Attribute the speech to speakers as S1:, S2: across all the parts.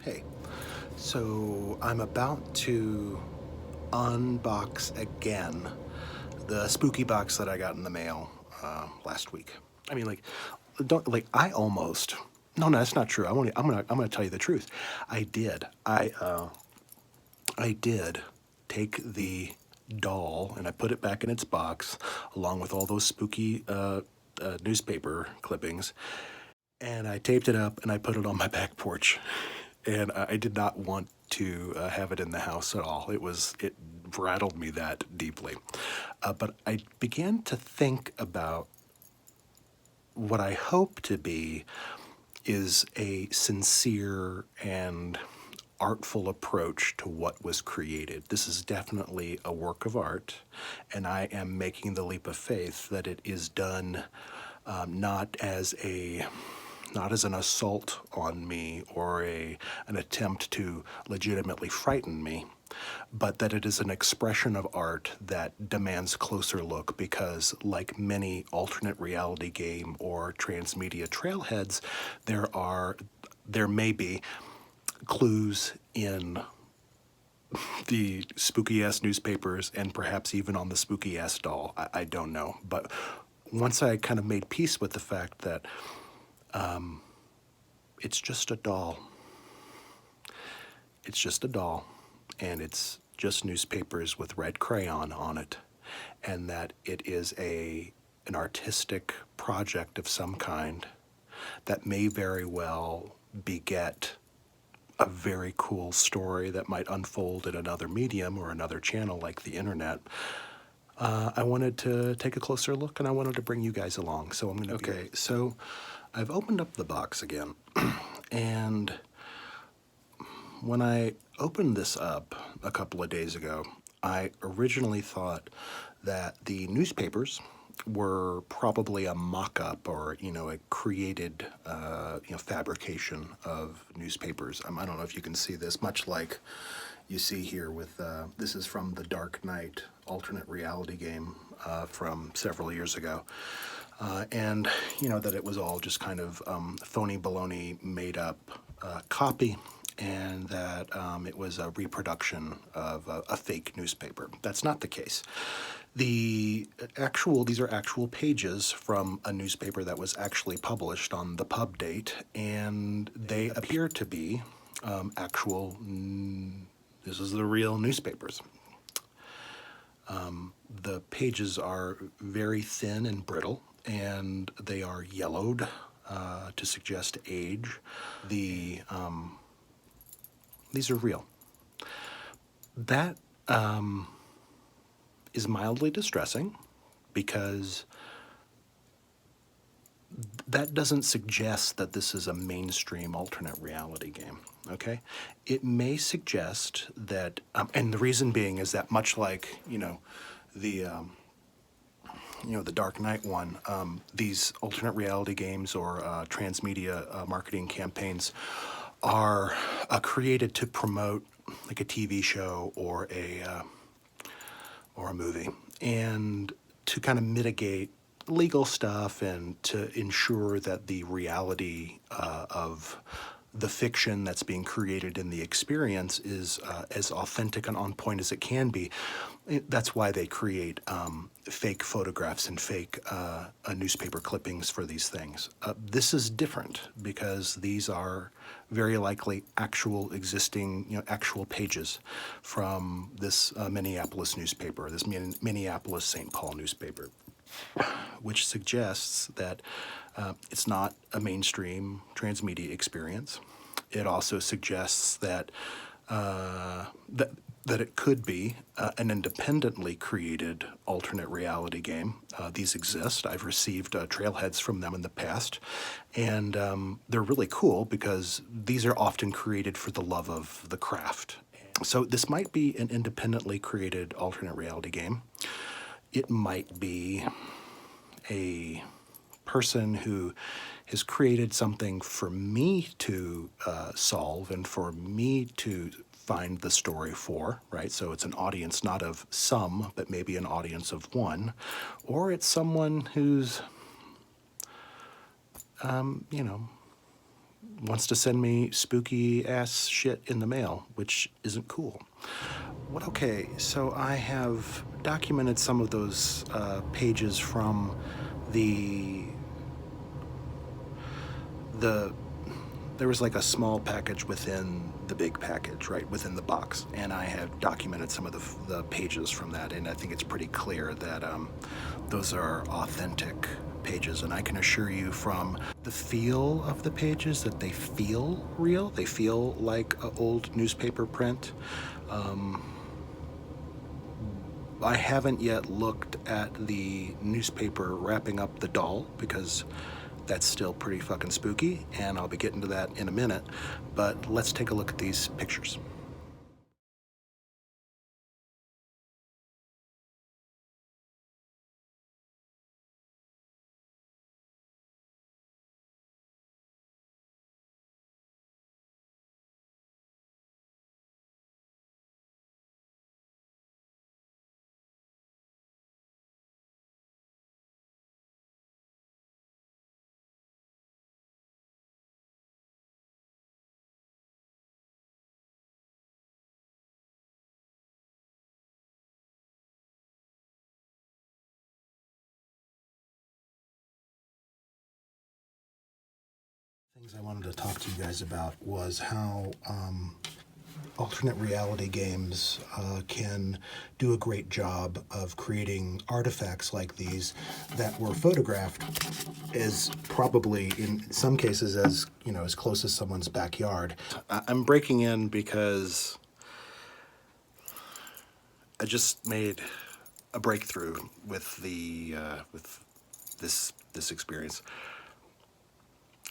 S1: Hey, so I'm about to unbox again the spooky box that I got in the mail last week. I mean, like, don't like I almost. No, that's not true. I'm gonna tell you the truth. I did. I did take the doll and I put it back in its box along with all those spooky newspaper clippings, and I taped it up and I put it on my back porch. And I did not want to have it in the house at all. It rattled me that deeply. But I began to think about what I hope to be is a sincere and artful approach to what was created. This is definitely a work of art, and I am making the leap of faith that it is done not as an assault on me or an attempt to legitimately frighten me, but that it is an expression of art that demands closer look because, like many alternate reality game or transmedia trailheads, there may be clues in the spooky ass newspapers and perhaps even on the spooky ass doll. I don't know. But once I kind of made peace with the fact that it's just a doll, it's just a doll, and it's just newspapers with red crayon on it, and that it is an artistic project of some kind that may very well beget a very cool story that might unfold in another medium or another channel like the internet. I wanted to take a closer look and I wanted to bring you guys along. So I'm going to. Okay, so I've opened up the box again. And when I opened this up a couple of days ago, I originally thought that the newspapers were probably a mock-up or a created fabrication of newspapers. I don't know if you can see this, much like you see here with this is from the Dark Knight alternate reality game from several years ago. And that it was all just kind of phony baloney made up copy, and that it was a reproduction of a fake newspaper. That's not the case. These are actual pages from a newspaper that was actually published on the pub date, and they appear to be actual. This is the real newspapers. The pages are very thin and brittle, and they are yellowed to suggest age. These are real. That is mildly distressing because that doesn't suggest that this is a mainstream alternate reality game, okay? It may suggest that, and the reason being is that much like, the Dark Knight one, these alternate reality games or transmedia marketing campaigns are created to promote like a TV show or a movie, and to kind of mitigate legal stuff and to ensure that the reality of the fiction that's being created in the experience is as authentic and on point as it can be. That's why they create fake photographs and fake newspaper clippings for these things. This is different because these are very likely actual existing, actual pages from this Minneapolis newspaper, this Minneapolis St. Paul newspaper, which suggests that it's not a mainstream transmedia experience. It also suggests that that it could be an independently created alternate reality game. These exist. I've received trailheads from them in the past, and they're really cool because these are often created for the love of the craft. So this might be an independently created alternate reality game. It might be a person who has created something for me to solve and for me to find the story for, right? So it's an audience not of some, but maybe an audience of one. Or it's someone who's, wants to send me spooky ass shit in the mail, which isn't cool. Okay, so I have documented some of those pages from the there was like a small package within the big package, right, within the box, and I have documented some of the pages from that, and I think it's pretty clear that those are authentic pages, and I can assure you from the feel of the pages that they feel real. They feel like an old newspaper print. I haven't yet looked at the newspaper wrapping up the doll because that's still pretty fucking spooky, and I'll be getting to that in a minute. But let's take a look at these pictures. Things I wanted to talk to you guys about was how alternate reality games can do a great job of creating artifacts like these that were photographed as probably in some cases as as close as someone's backyard. I'm breaking in because I just made a breakthrough with this experience.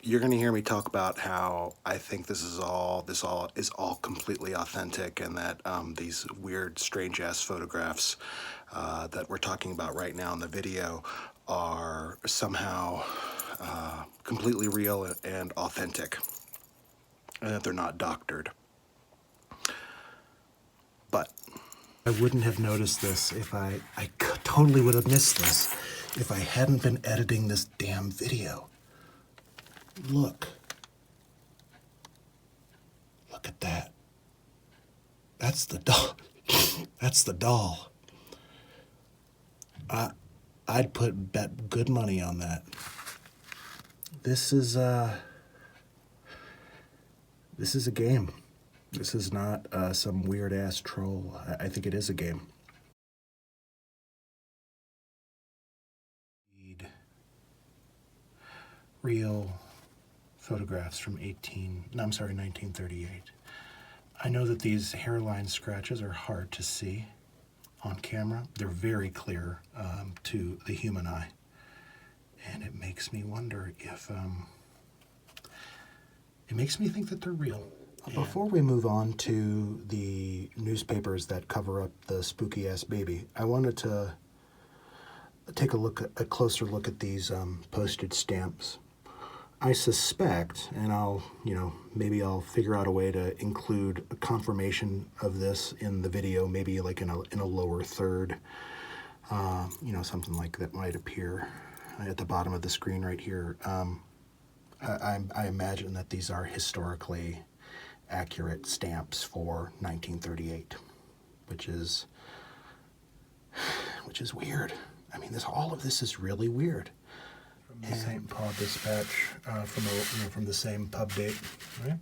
S1: You're going to hear me talk about how I think this is all completely authentic, and that these weird, strange ass photographs that we're talking about right now in the video are somehow completely real and authentic, and that they're not doctored. But I wouldn't have noticed this if I totally would have missed this if I hadn't been editing this damn video. Look at that. That's the doll. That's the doll. I'd bet good money on that. This is a game. This is not some weird ass troll. I think it is a game. Real photographs from 1938. I know that these hairline scratches are hard to see on camera. They're very clear to the human eye. And it makes me wonder if, it makes me think that they're real. Before we move on to the newspapers that cover up the spooky ass baby, I wanted to take a closer look at these postage stamps. I suspect, and maybe I'll figure out a way to include a confirmation of this in the video, maybe like in a lower third, something like that might appear at the bottom of the screen right here. I imagine that these are historically accurate stamps for 1938, which is weird. I mean, all of this is really weird. From the St. Paul Dispatch, from the same pub date, right?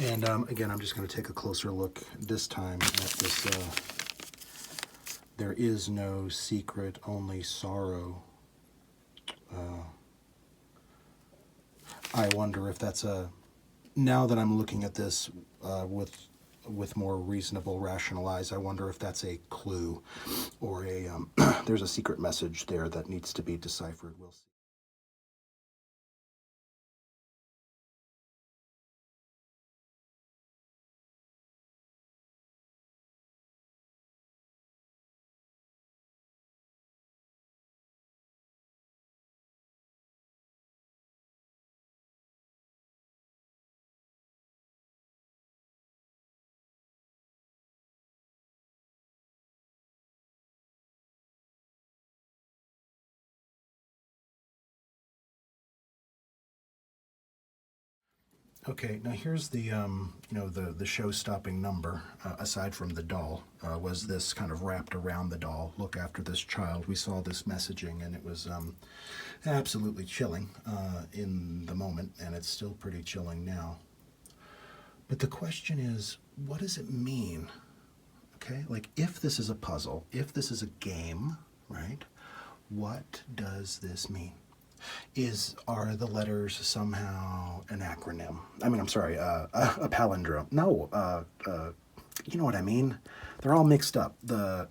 S1: And again, I'm just going to take a closer look this time at this. There is no secret, only sorrow. I wonder if that's now that I'm looking at this with more reasonable rational eyes, I wonder if that's a clue or there's a secret message there that needs to be deciphered. We'll see. Okay, now here's the the show-stopping number. Aside from the doll, was this kind of wrapped around the doll? Look after this child. We saw this messaging, and it was absolutely chilling in the moment, and it's still pretty chilling now. But the question is, what does it mean? Okay, like if this is a puzzle, if this is a game, right? What does this mean? Are the letters somehow an acronym? I mean, I'm sorry, a palindrome. No, you know what I mean. They're all mixed up. The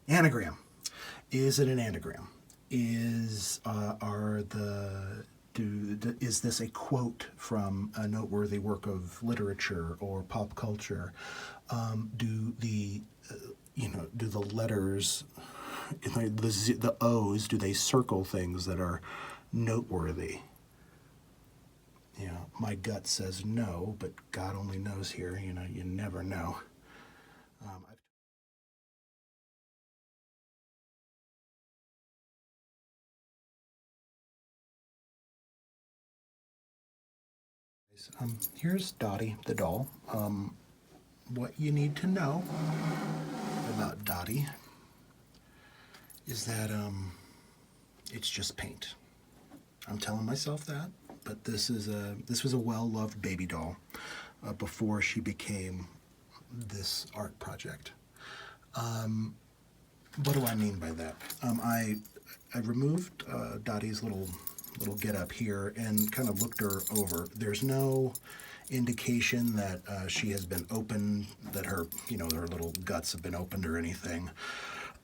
S1: anagram. Is it an anagram? Is is this a quote from a noteworthy work of literature or pop culture? Do the letters, the O's, do they circle things that are noteworthy? My gut says no, but God only knows here. You never know. Here's Dottie the doll. What you need to know about Dottie is that it's just paint. I'm telling myself that, but this was a well-loved baby doll before she became this art project. What do I mean by that? I removed Dottie's little get up here and kind of looked her over. There's no indication that she has been opened, that her little guts have been opened or anything.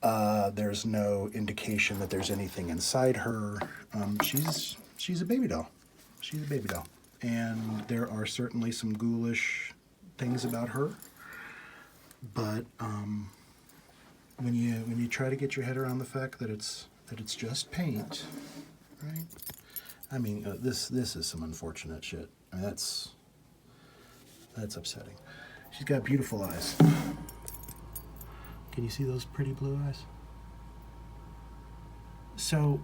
S1: There's no indication that there's anything inside her. She's a baby doll. She's a baby doll, and there are certainly some ghoulish things about her. But when you try to get your head around the fact that it's just paint, right? I mean, this is some unfortunate shit. I mean, that's upsetting. She's got beautiful eyes. Can you see those pretty blue eyes? So,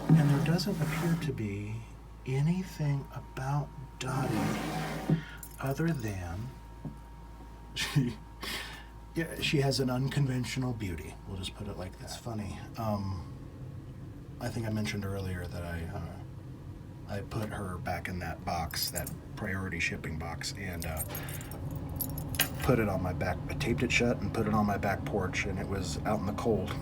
S1: and there doesn't appear to be anything about Dottie other than she has an unconventional beauty. We'll just put it like that. It's funny. I think I mentioned earlier that I put her back in that box, that priority shipping box, and put it on my back. I taped it shut and put it on my back porch, and it was out in the cold.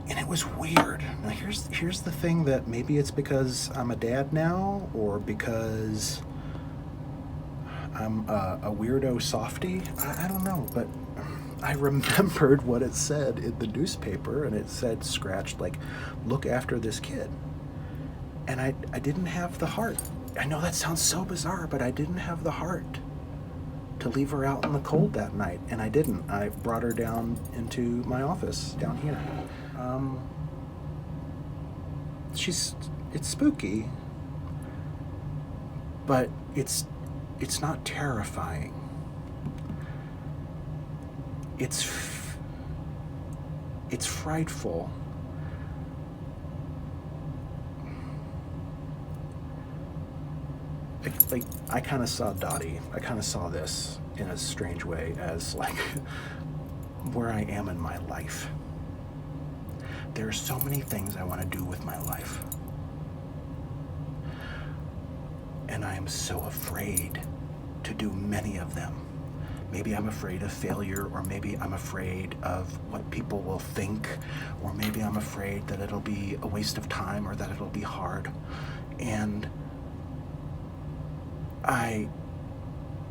S1: And it was weird. Now here's the thing, that maybe it's because I'm a dad now, or because I'm a weirdo softie. I don't know, but I remembered what it said in the newspaper, and it said, scratched, like, look after this kid. And I didn't have the heart. I know that sounds so bizarre, but I didn't have the heart to leave her out in the cold that night, and I didn't. I brought her down into my office down here. It's spooky, but it's not terrifying. It's frightful. Like I kind of saw Dottie. I kind of saw this in a strange way as like where I am in my life. There are so many things I want to do with my life, and I am so afraid to do many of them. Maybe I'm afraid of failure, or maybe I'm afraid of what people will think, or maybe I'm afraid that it'll be a waste of time, or that it'll be hard. And I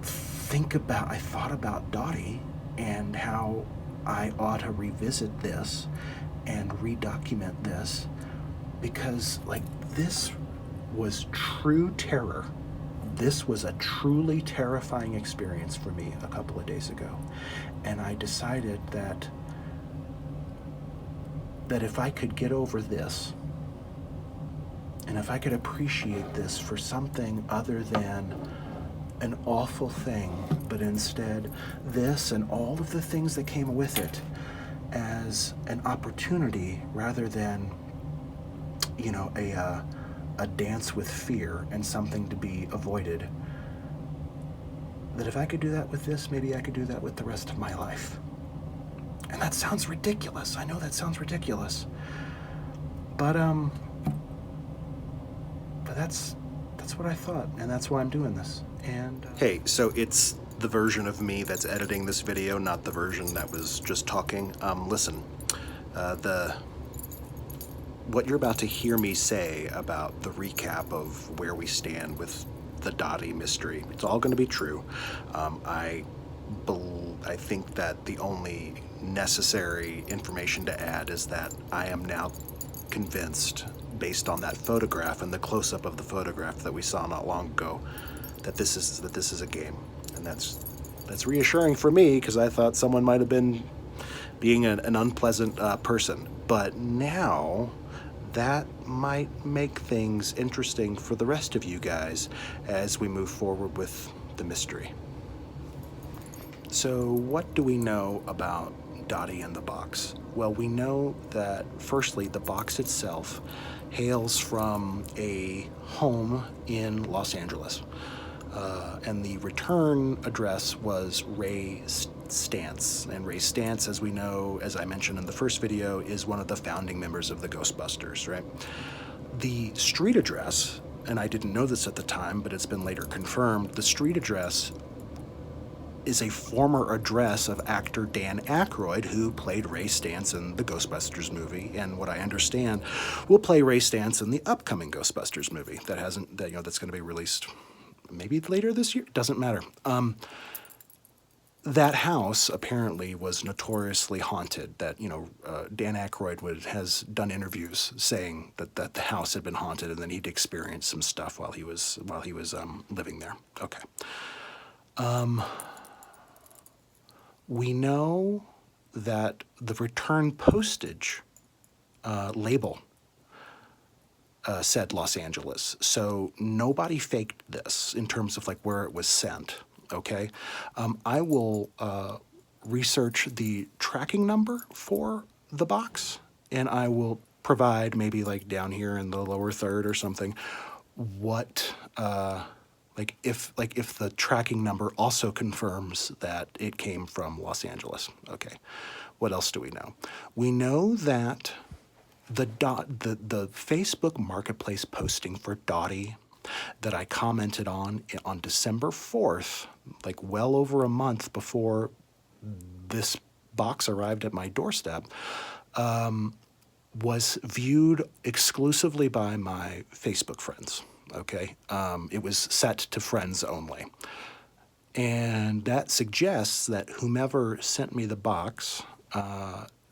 S1: thought about Dottie and how I ought to revisit this and redocument this, because like this was true terror. This was a truly terrifying experience for me a couple of days ago. And I decided that if I could get over this, and if I could appreciate this for something other than an awful thing, but instead this and all of the things that came with it as an opportunity rather than you know, a dance with fear and something to be avoided, that if I could do that with this, maybe I could do that with the rest of my life. And that sounds ridiculous. I know that sounds ridiculous. But that's what I thought, and that's why I'm doing this. And hey, so it's the version of me that's editing this video, not the version that was just talking. Listen, what you're about to hear me say about the recap of where we stand with the Dottie mystery, it's all going to be true. I think that the only necessary information to add is that I am now convinced, based on that photograph and the close-up of the photograph that we saw not long ago, that this is a game, and that's reassuring for me, because I thought someone might have been being an unpleasant person. But now that might make things interesting for the rest of you guys as we move forward with the mystery. So what do we know about Dottie and the box? Well, we know that, firstly, the box itself hails from a home in Los Angeles. And the return address was Ray Stantz. And Ray Stantz, as we know, as I mentioned in the first video, is one of the founding members of the Ghostbusters, right? The street address, and I didn't know this at the time, but it's been later confirmed, the street address is a former address of actor Dan Aykroyd, who played Ray Stantz in the Ghostbusters movie, and what I understand will play Ray Stantz in the upcoming Ghostbusters movie that's going to be released maybe later this year. Doesn't matter. That house apparently was notoriously haunted. That Dan Aykroyd has done interviews saying that the house had been haunted, and then he'd experienced some stuff while he was living there. Okay. We know that the return postage label said Los Angeles, so nobody faked this in terms of like where it was sent. Okay, I will research the tracking number for the box, and I will provide, maybe like down here in the lower third or something, what if the tracking number also confirms that it came from Los Angeles. Okay, what else do we know? We know that the Facebook Marketplace posting for Dottie that I commented on December 4th, like well over a month before this box arrived at my doorstep, was viewed exclusively by my Facebook friends. Okay, it was set to friends only. And that suggests that whomever sent me the box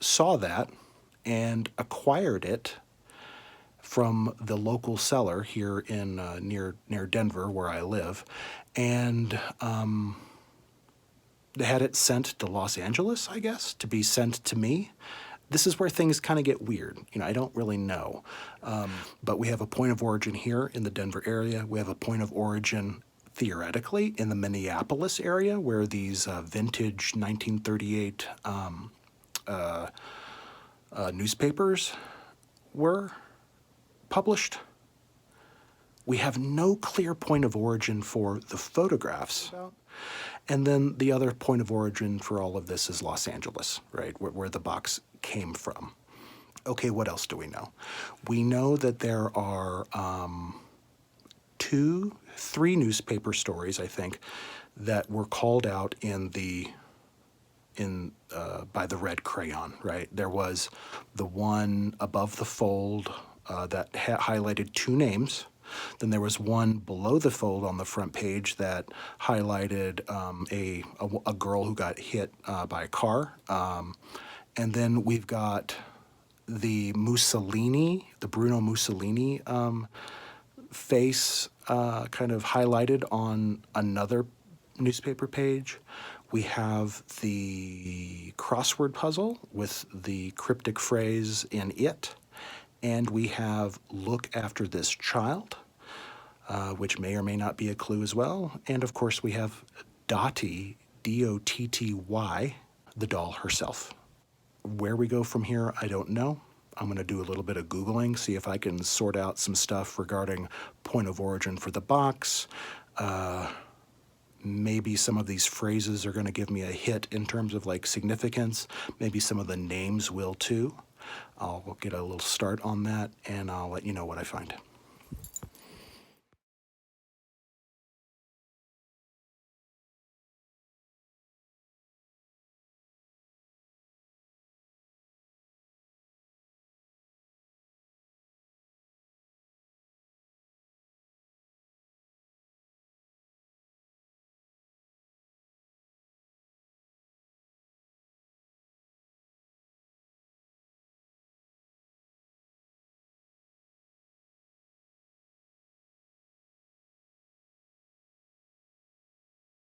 S1: saw that and acquired it from the local seller here in near Denver, where I live, and they had it sent to Los Angeles, I guess, to be sent to me. This is where things kind of get weird. I don't really know. But we have a point of origin here in the Denver area. We have a point of origin, theoretically, in the Minneapolis area, where these vintage 1938 newspapers were published. We have no clear point of origin for the photographs. And then the other point of origin for all of this is Los Angeles, right, where the box came from. Okay, what else do we know? We know that there are 3 newspaper stories, I think, that were called out by the red crayon, right? There was the one above the fold that highlighted 2 names. Then there was one below the fold on the front page that highlighted a girl who got hit by a car. And then we've got the Bruno Mussolini face kind of highlighted on another newspaper page. We have the crossword puzzle with the cryptic phrase in it. And we have "Look After This Child," which may or may not be a clue as well. And of course, we have Dottie, D-O-T-T-Y, the doll herself. Where we go from here, I don't know. I'm going to do a little bit of Googling, see if I can sort out some stuff regarding point of origin for the box. Maybe some of these phrases are going to give me a hit in terms of like significance. Maybe some of the names will too. I'll get a little start on that, and I'll let you know what I find.